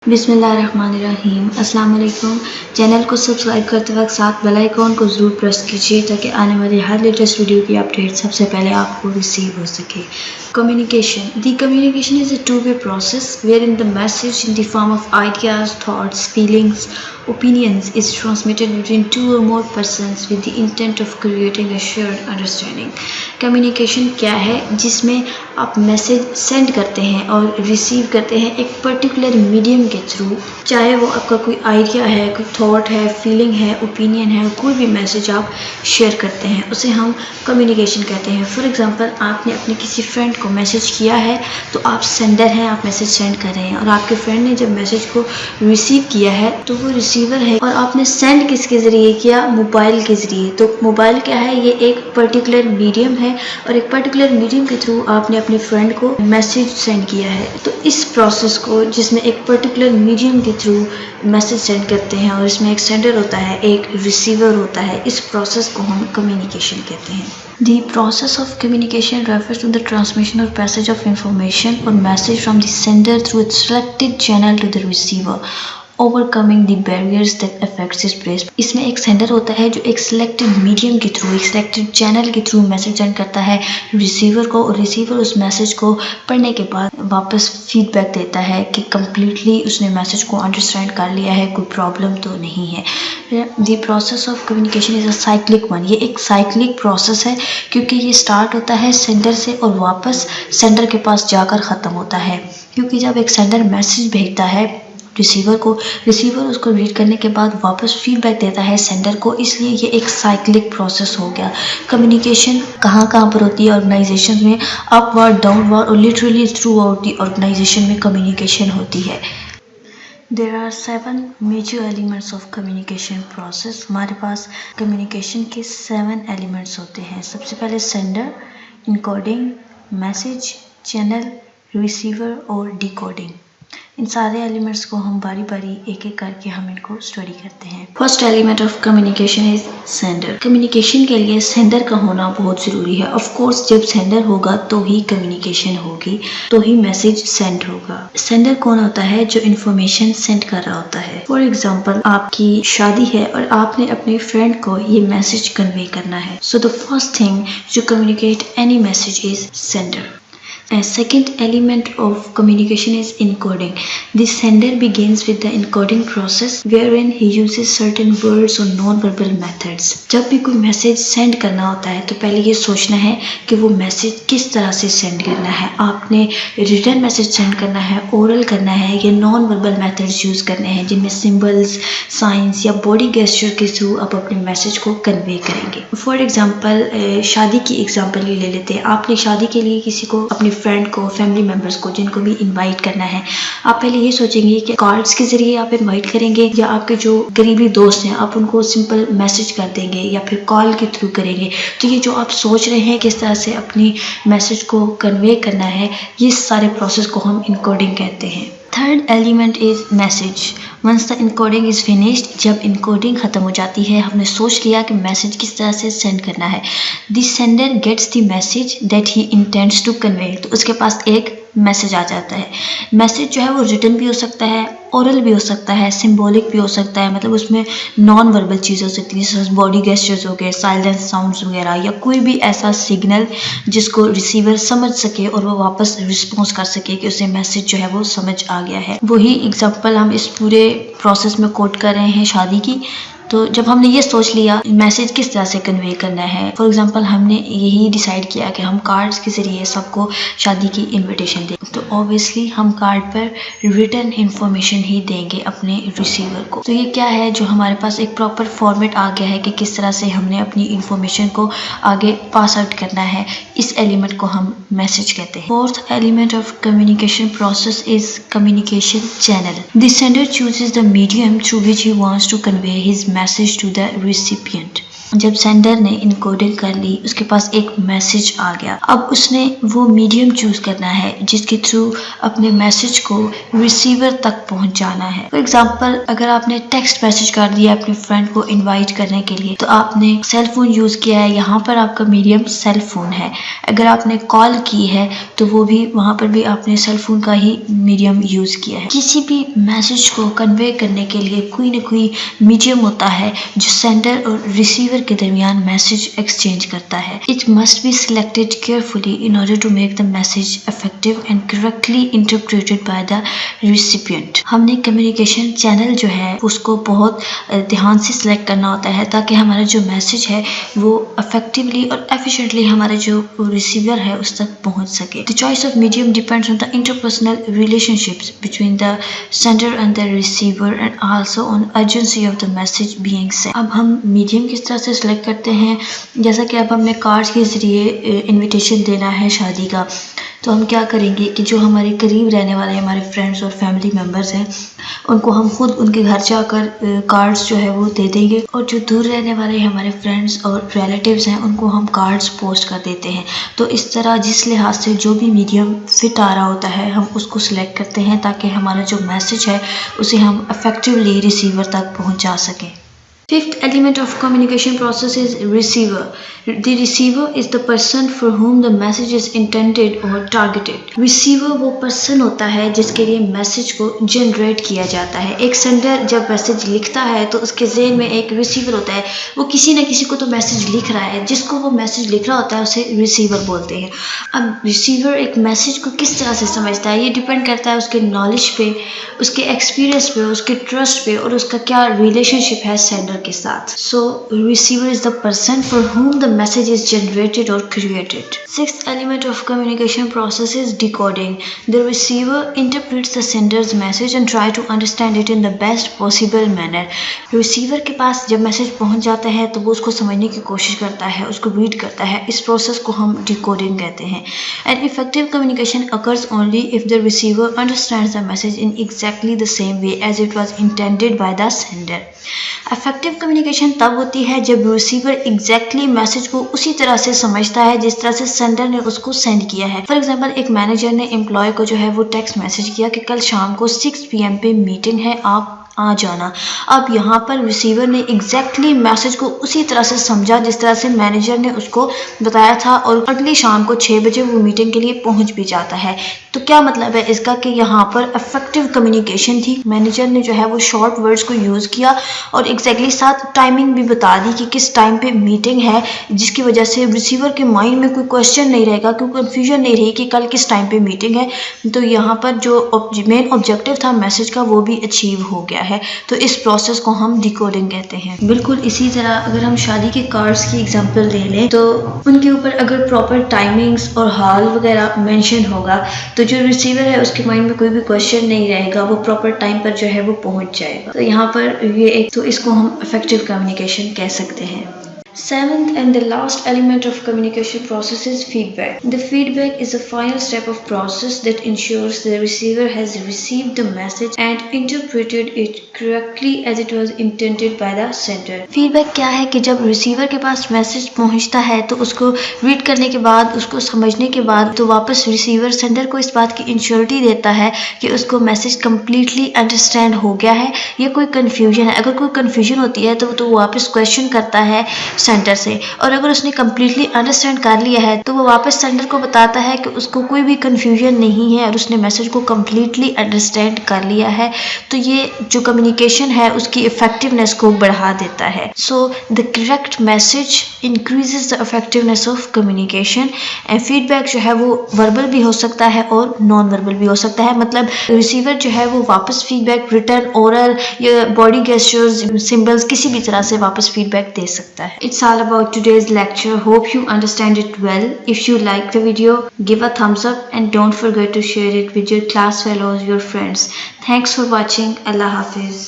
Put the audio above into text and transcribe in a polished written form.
बिस्मिल्लाहिर्रहमानिर्रहीम। अस्सलाम वालेकुम। चैनल को सब्सक्राइब करते वक्त साथ बेल आइकॉन को ज़रूर प्रेस कीजिए ताकि आने वाली हर लेटेस्ट वीडियो की अपडेट सबसे पहले आपको रिसीव हो सके। Communication. The communication is a two-way process wherein the message in the form of ideas, thoughts, feelings, opinions is transmitted between two or more persons with the intent of creating a shared understanding. Communication क्या है? जिसमें आप message send करते हैं और receive करते हैं एक पर्टिकुलर मीडियम के थ्रू, चाहे वो आपका कोई आइडिया है, कोई थॉट है, फीलिंग है, ओपिनियन है, कोई भी मैसेज आप शेयर करते हैं उसे हम कम्युनिकेशन कहते हैं। फॉर एग्जांपल, आपने अपने किसी फ्रेंड को मैसेज किया है तो आप सेंडर हैं, आप मैसेज सेंड कर रहे हैं, और आपके फ्रेंड ने जब मैसेज को रिसीव किया है तो वो रिसीवर है, और आपने सेंड किसके ज़रिए किया? मोबाइल के ज़रिए। तो मोबाइल क्या है? ये एक पर्टिकुलर मीडियम है और एक पर्टिकुलर मीडियम के थ्रू आपने अपने फ्रेंड को मैसेज सेंड किया है। तो इस प्रोसेस को, जिसमें एक पर्टिकुलर मीडियम के थ्रू मैसेज सेंड करते हैं और इसमें एक सेंडर होता है, एक रिसीवर होता है, इस प्रोसेस को हम कम्युनिकेशन कहते हैं। The process of communication refers to the transmission or passage of information or message from the sender through a selected channel to the receiver, overcoming the barriers that affects its place. इसमें एक sender होता है जो एक selected medium के through, एक selected channel के through message send करता है रिसीवर को, और रिसीवर उस मैसेज को पढ़ने के बाद वापस फीडबैक देता है कि कम्प्लीटली उसने मैसेज को अंडरस्टैंड कर लिया है, कोई प्रॉब्लम तो नहीं है। The process of communication is a cyclic one. ये एक साइक्लिक प्रोसेस है क्योंकि ये स्टार्ट होता है सेंडर से और वापस सेंडर के पास जाकर ख़त्म होता है। क्योंकि जब एक सेंडर मैसेज भेजता है रिसीवर को, रिसीवर उसको रीड करने के बाद वापस फीडबैक देता है सेंडर को, इसलिए ये एक साइक्लिक प्रोसेस हो गया। कम्युनिकेशन कहाँ पर होती है? ऑर्गेनाइजेशन में अपवर्ड, डाउनवर्ड और literally throughout the organization में कम्युनिकेशन होती है। There are 7 major elements of communication process. हमारे पास कम्युनिकेशन के 7 एलिमेंट्स होते हैं। सबसे पहले sender, encoding, message, channel, receiver और डिकोडिंग। इन सारे एलिमेंट्स को हम बारी बारी एक एक करके हम इनको स्टडी करते हैं। First element of communication is sender. Communication के लिए सेंडर का होना बहुत ज़रूरी है। ऑफ कोर्स जब सेंडर होगा तो ही कम्युनिकेशन होगी, तो ही मैसेज सेंड होगा। सेंडर कौन होता है? जो इन्फॉर्मेशन सेंड कर रहा होता है। फॉर एग्जाम्पल, आपकी शादी है और आपने अपने फ्रेंड को ये मैसेज कन्वे करना है। So the first thing to communicate any message is sender. A second element of communication is encoding. The sender begins with the encoding process wherein he uses certain words or non-verbal methods. जब भी कोई message send करना होता है तो पहले ये सोचना है कि वो मैसेज किस तरह से सेंड करना है। आपने रिटन मैसेज सेंड करना है, ओरल करना है, या नॉन वर्बल मेथड्स यूज़ करने हैं जिनमें सिंबल्स, साइंस या बॉडी गेस्चर के थ्रू आप अपने मैसेज को कन्वे करेंगे। फॉर एग्जाम्पल, शादी की एग्जाम्पल ही ले लेते हैं। आपने शादी के लिए किसी को, अपने फ्रेंड को, फैमिली मेम्बर्स को, जिनको भी इनवाइट करना है, आप पहले ये सोचेंगे कि कार्ड्स के ज़रिए आप इनवाइट करेंगे या आपके जो करीबी दोस्त हैं आप उनको सिंपल मैसेज कर देंगे या फिर कॉल के थ्रू करेंगे। तो ये जो आप सोच रहे हैं किस तरह से अपनी मैसेज को कन्वे करना है, ये सारे प्रोसेस को हम इनकोडिंग कहते हैं। Third element is message. Once the encoding is finished, जब इनकोडिंग ख़त्म हो जाती है, हमने सोच लिया कि मैसेज किस तरह से सेंड करना है, the sender gets the message that he intends to convey. तो उसके पास एक मैसेज आ जाता है। मैसेज जो है वो रिटन भी हो सकता है, ओरल भी हो सकता है, सिंबॉलिक भी हो सकता है, मतलब उसमें नॉन वर्बल चीज़ हो सकती है जैसे बॉडी गेस्चर्स हो गए, साइलेंस साउंड्स वगैरह, या कोई भी ऐसा सिग्नल जिसको रिसीवर समझ सके और वो वापस रिस्पॉन्स कर सके कि उसे मैसेज जो है वो समझ आ गया है। वही एग्जांपल हम इस पूरे प्रोसेस में कोट कर रहे हैं शादी की। तो जब हमने ये सोच लिया मैसेज किस तरह से कन्वे करना है, फॉर एग्जांपल हमने यही डिसाइड किया कि हम कार्ड्स के ज़रिए सबको शादी की इनविटेशन दें, तो ऑब्वियसली हम कार्ड पर रिटन इन्फॉर्मेशन ही देंगे अपने रिसीवर को। तो ये क्या है, जो हमारे पास एक प्रॉपर फॉर्मेट आ गया है कि किस तरह से हमने अपनी इन्फॉर्मेशन को आगे पास आउट करना है। इस एलिमेंट को हम मैसेज कहते हैं। Fourth element of communication process is communication channel. The sender chooses the medium through which he wants to convey his message to the recipient. जब सेंडर ने इनकोडिंग कर ली, उसके पास एक मैसेज आ गया। अब उसने वो मीडियम चूज करना है जिसके थ्रू अपने मैसेज को रिसीवर तक पहुंचाना है। फॉर एग्जांपल, अगर आपने टेक्स्ट मैसेज कर दिया अपने फ्रेंड को इनवाइट करने के लिए, तो आपने सेल फोन यूज किया है, यहाँ पर आपका मीडियम सेल फोन है। अगर आपने कॉल की है तो वो भी वहां पर भी आपने सेल फोन का ही मीडियम यूज किया है। किसी भी मैसेज को कन्वे करने के लिए कोई ना कोई मीडियम होता है जो सेंडर और रिसीवर के दरमियान मैसेज एक्सचेंज करता है। It must be selected carefully in order to make the message effective and correctly interpreted by the recipient. हमने कम्युनिकेशन चैनल जो है उसको बहुत ध्यान से सिलेक्ट करना होता है ताकि हमारा जो मैसेज है वो इफेक्टिवली और एफिशिएंटली हमारे जो रिसीवर है उस तक पहुंच सके। The choice of medium depends on the interpersonal relationships between the sender and the receiver and also on urgency of the message being Saint. अब हम मीडियम किस तरह से सिलेक्ट करते हैं, जैसा कि अब हमने कार्ड्स के जरिए इनविटेशन देना है शादी का, तो हम क्या करेंगे कि जो हमारे करीब रहने वाले हमारे फ्रेंड्स और फैमिली मेम्बर्स हैं उनको हम खुद उनके घर जाकर कार्ड्स जो है वो दे देंगे, और जो दूर रहने वाले हमारे फ्रेंड्स और रिलेटिव्स हैं उनको हम कार्ड्स पोस्ट कर देते हैं। तो इस तरह जिस लिहाज से जो भी मीडियम फिट आ रहा होता है हम उसको सिलेक्ट करते हैं ताकि हमारा जो मैसेज है उसे हम इफेक्टिवली रिसीवर तक पहुंचा सकें। Fifth element of communication process is receiver. The receiver is the person for whom the message is intended or targeted. Receiver वो person होता है जिसके लिए मैसेज को जनरेट किया जाता है। एक सेंडर जब मैसेज लिखता है तो उसके ज़हन में एक रिसीवर होता है, वो किसी न किसी को तो मैसेज लिख रहा है, जिसको वो मैसेज लिख रहा होता है उसे रिसीवर बोलते हैं। अब रिसीवर एक मैसेज को किस तरह से समझता है ये डिपेंड करता है उसके नॉलेज पे, उसके एक्सपीरियंस पे, उसके ट्रस्ट पे और उसका क्या रिलेशनशिप है सेंडर के साथ। So receiver is the person for whom the message is generated or created. Sixth element of communication process is decoding. The receiver interprets the sender's message and try to understand it in the best possible manner. Receiver के पास जब message पहुंच जाता है तो वो उसको समझने की कोशिश करता है, उसको रीड करता है। इस प्रोसेस को हम decoding कहते हैं। And effective communication occurs only if the receiver understands the message in exactly the same way as it was intended by the sender. Effective communication तब होती है जब रिसीवर एग्जैक्टली मैसेज को उसी तरह से समझता है जिस तरह से सेंडर ने उसको सेंड किया है। फॉर एग्जांपल, एक मैनेजर ने एम्प्लॉय को जो है वो टेक्स्ट मैसेज किया कि कल शाम को 6 PM पे मीटिंग है, आप आ जाना। अब यहाँ पर रिसीवर ने एग्जैक्टली मैसेज को उसी तरह से समझा जिस तरह से मैनेजर ने उसको बताया था और अगली शाम को 6 बजे वो मीटिंग के लिए पहुंच भी जाता है। तो क्या मतलब है इसका कि यहाँ पर इफेक्टिव कम्युनिकेशन थी। मैनेजर ने जो है वो शॉर्ट वर्ड्स को यूज़ किया और एग्जैक्टली साथ टाइमिंग भी बता दी कि किस टाइम पे मीटिंग है, जिसकी वजह से रिसीवर के माइंड में कोई क्वेश्चन नहीं रहेगा, कोई कन्फ्यूजन नहीं रही कि कल किस टाइम पे मीटिंग है। तो यहाँ पर जो मेन ऑब्जेक्टिव था मैसेज का वो भी अचीव हो गया है। तो इस प्रोसेस को हम डिकोडिंग कहते हैं। बिल्कुल इसी तरह अगर हम शादी के कार्ड्स की एग्जांपल ले लें तो उनके ऊपर अगर प्रॉपर टाइमिंग्स और हॉल वगैरह मेंशन होगा तो जो रिसीवर है उसके माइंड में कोई भी क्वेश्चन नहीं रहेगा, वो प्रॉपर टाइम पर जो है वो पहुंच जाएगा। तो यहाँ पर ये एक, तो इसको हम इफेक्टिव कम्युनिकेशन कह सकते हैं। Seventh and the last element of communication process is feedback. The feedback is the final step of process that ensures the receiver has received the message and interpreted it correctly as it was intended by the sender. Feedback क्या है कि जब receiver के पास message पहुंचता है तो उसको read करने के बाद, उसको समझने के बाद तो वापस रिसीवर सेंडर को इस बात की इंश्योरिटी देता है कि उसको मैसेज कम्प्लीटली अंडरस्टैंड हो गया है या कोई कन्फ्यूजन है। अगर कोई कन्फ्यूजन होती है तो वापस क्वेश्चन करता है सेंटर से, और अगर उसने कम्प्लीटली अंडरस्टैंड कर लिया है तो वो वापस सेंडर को बताता है कि उसको कोई भी कन्फ्यूजन नहीं है और उसने मैसेज को कम्प्लीटली अंडरस्टैंड कर लिया है। तो ये जो कम्युनिकेशन है उसकी इफेक्टिवनेस को बढ़ा देता है। So the correct message increases the effectiveness of communication. And feedback जो है वो वर्बल भी हो सकता है और नॉन वर्बल भी हो सकता है। मतलब रिसीवर जो है वो वापस फीडबैक रिटर्न, ओरल या बॉडी गेस्चर्स, सिंबल्स, किसी भी तरह से वापस फीडबैक दे सकता है। It's all about today's lecture. Hope you understand it well. If you like the video, give a thumbs up and don't forget to share it with your class fellows, your friends. Thanks for watching. Allah Hafiz.